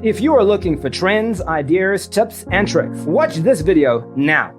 If you are looking for trends, ideas, tips, and tricks, watch this video now.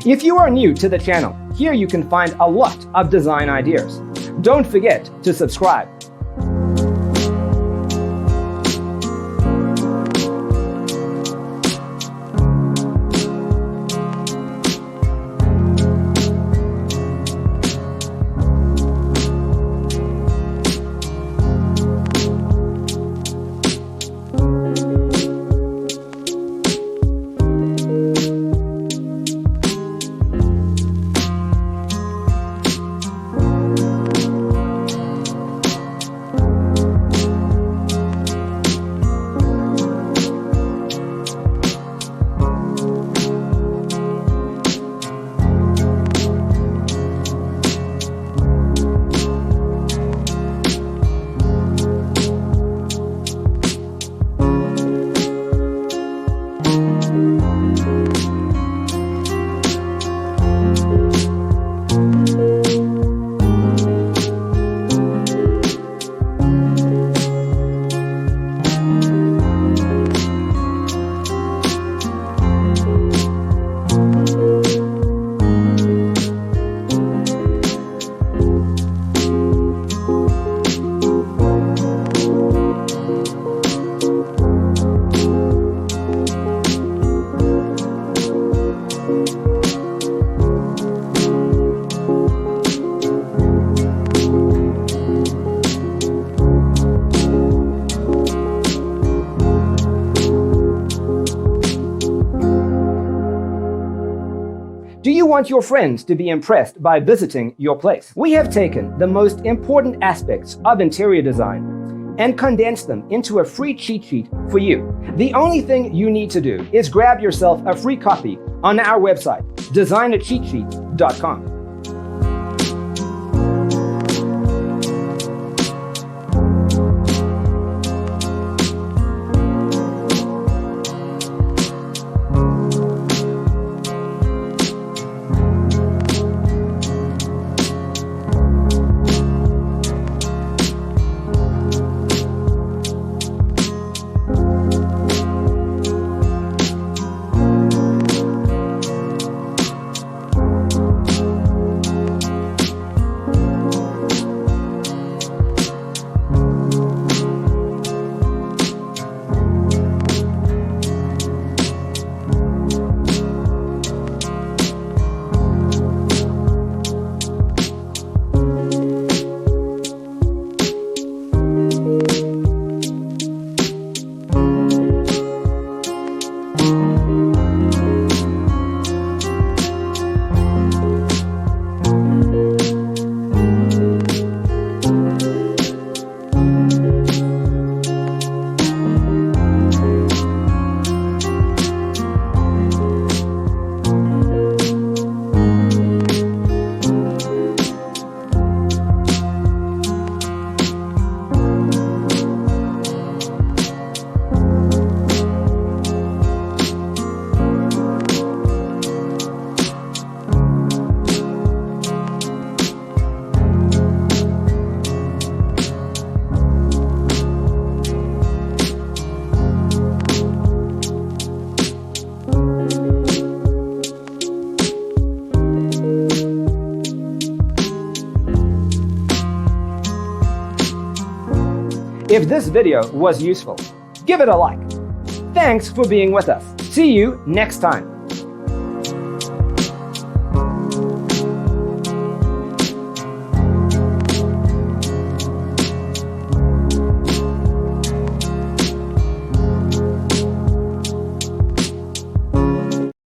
If you are new to the channel, here you can find a lot of design ideas. Don't forget to subscribe. Do you want your friends to be impressed by visiting your place? We have taken the most important aspects of interior design and condensed them into a free cheat sheet for you. The only thing you need to do is grab yourself a free copy on our website, designercheatsheet.com. If this video was useful, give it a like. Thanks for being with us. See you next time.